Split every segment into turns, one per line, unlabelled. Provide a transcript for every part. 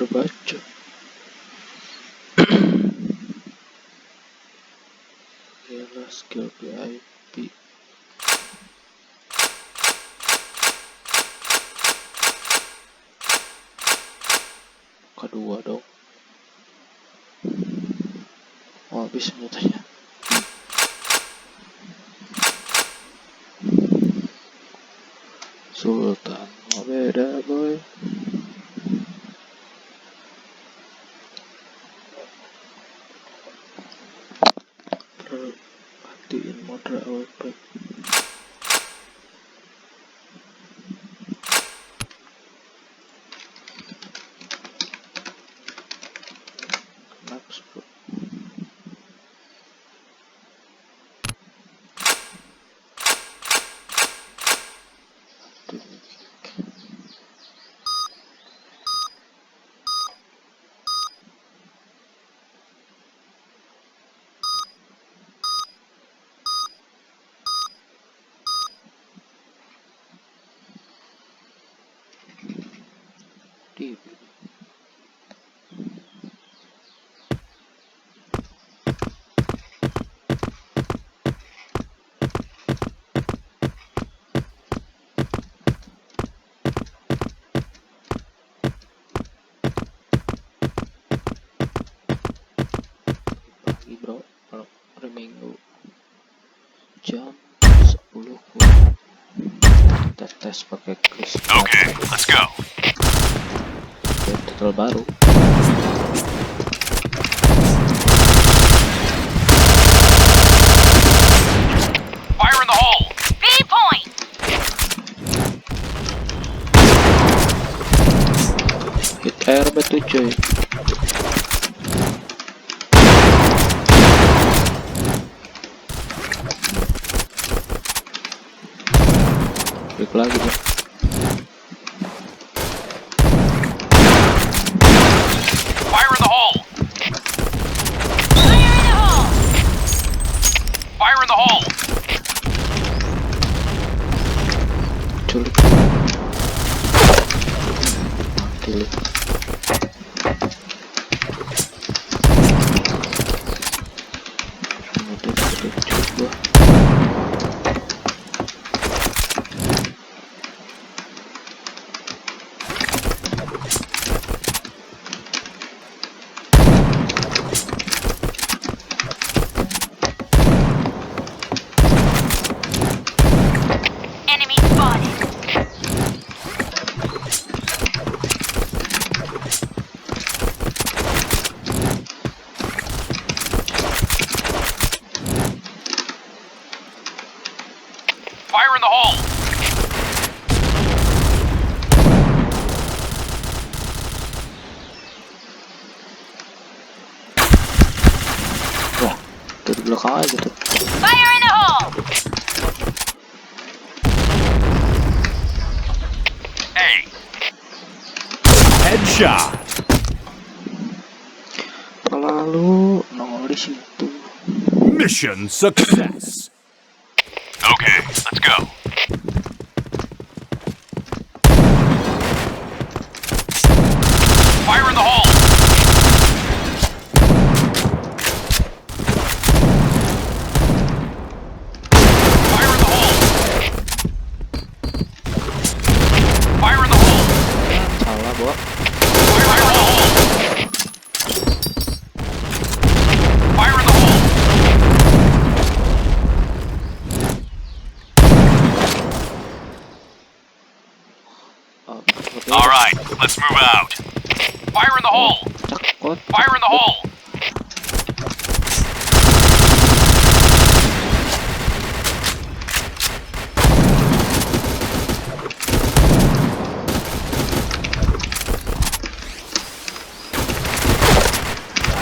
terbaca. Ialah skill VIP. Kedua dong. Oh, habis senjatanya. Sultan, oh beda boy. Perhatiin modra AWP. Kenapa bro? Di pagi bro, kalau hari Minggu jam 10 kita tes pakai kriss.
Okay, let's go.
Tutorial baru.
Fire in the hole.
B point.
Hit air batu cuy. Klik lagi deh.
Fire in the hole.
Fire in the hole.
Fire in the hole.
Culik. Kilik. Udah culik gua.
Enemy spotted.
Fire in the hole.
Wah, dari belakang aja tuh.
Fire in the hole.
Hey. Headshot.
Lalu nongol di situ.
Mission success. Okay, let's go. Fire in the hole. Fire in the hole. Fire in the hole.
Salah, Bo.
Fire in the hole. Fire in the hole. All right, let's move out. Fire in the hole.
Cakot.
Fire in the hole.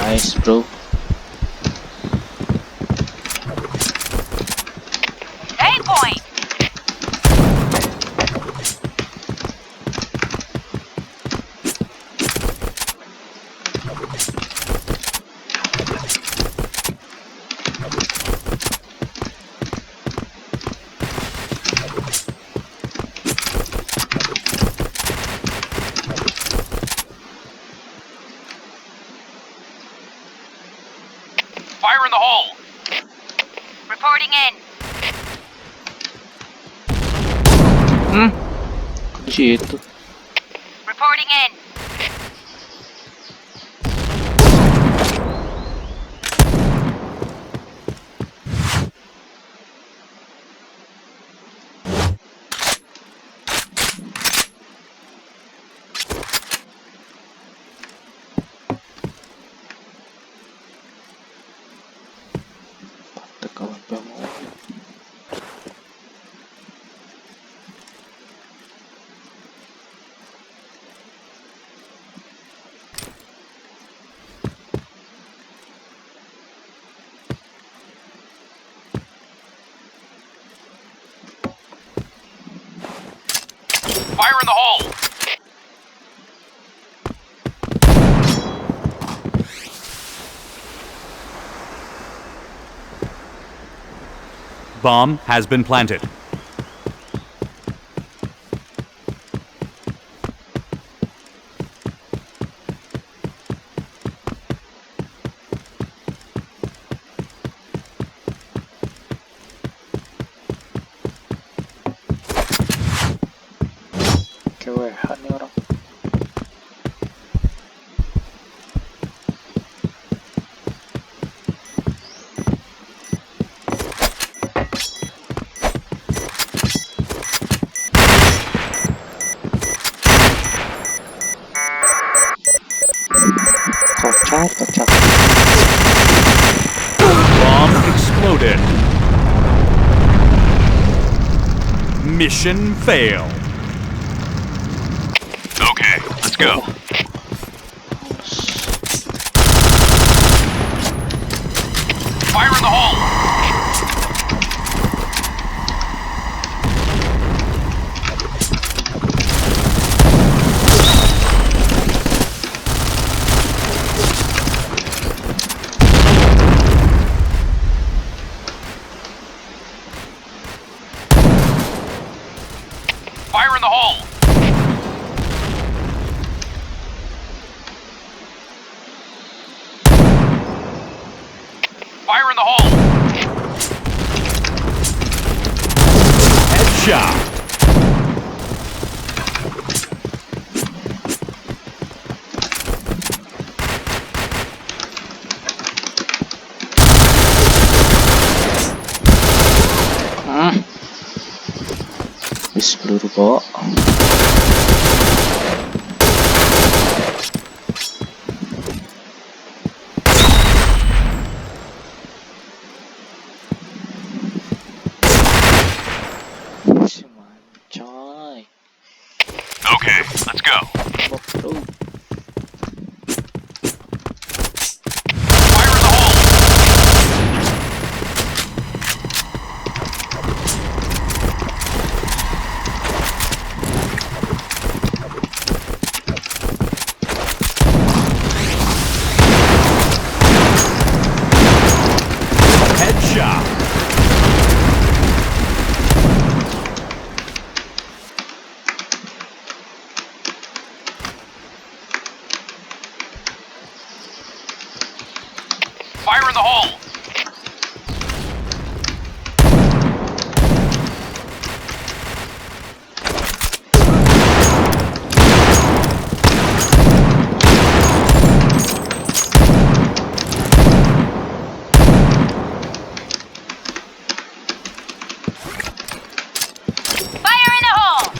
Nice, bro.
A point.
hole!
Reporting in.
Kunci itu.
Reporting in.
Kawan kamu.
Fire in the hole! Bomb has been planted.
Kewehan nih orang. Kocak.
Bomb exploded. Mission failed. Okay, let's go. Fire in the hole! Fire in the hole! Fire in the hole! Headshot!
Wis peluru kok. Coy.
Okay, let's go.
Bro.
Fire in the hole! Headshot! Fire in the hole!
Fire in the hole.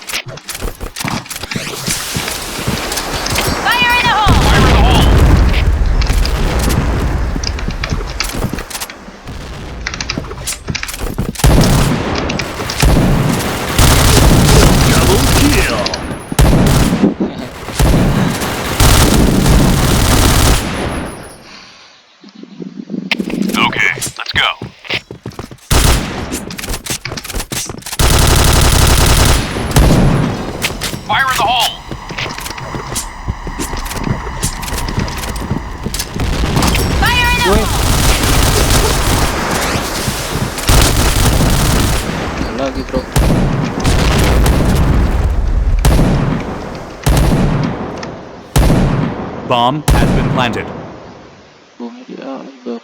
Fire in the hole.
Fire in the hole! Double kill! Okay, let's go. Fire in the hole!
Fire in the
Woi.
hole.
Lagi bro.
Bomb has been planted.
Bomnya dia bab.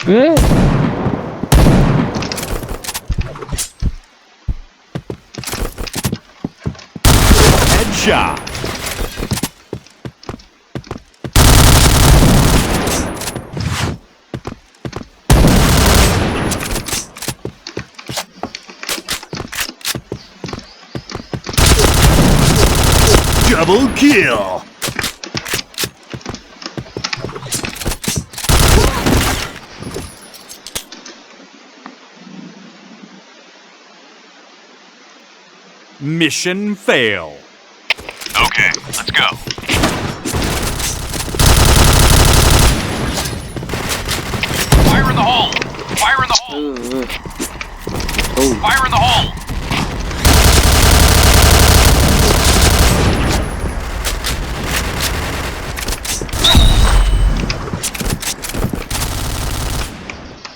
Eh,
Headshot. Double kill. Mission fail. Okay, let's go. Fire in the hole! Fire in the hole!
Oh,
Fire in the hole!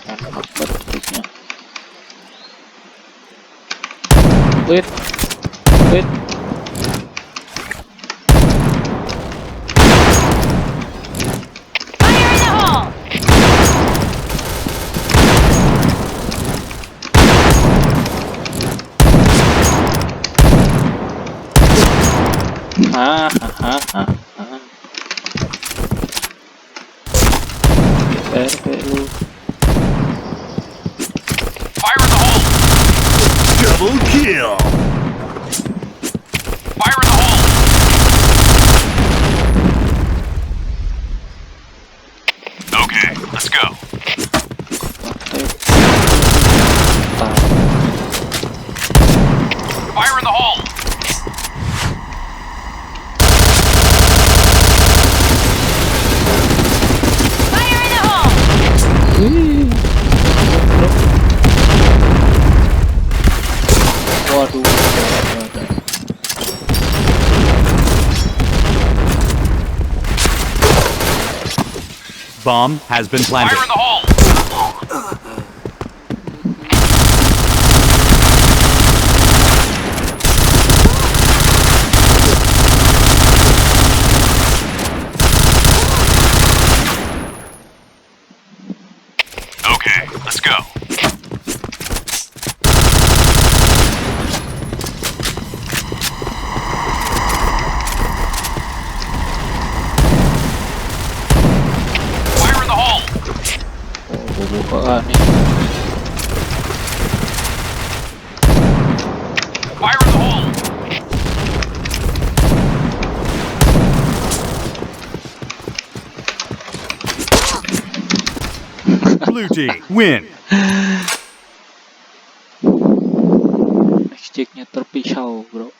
enak banget triknya. Wait.
Fire in the hole!
Hahaha. Lu.
Fire in the hole! Double kill! Fire in the hole! Okay, let's go. Fire in the hole!
Fire in the hole!
Waduh.
Bomb has been planted. Fire in the hole! Okay, let's go. Fire in the hole!
Oh, bukaan nih.
Fire in the hole! Blue team win.
Next checknya terpisau, bro.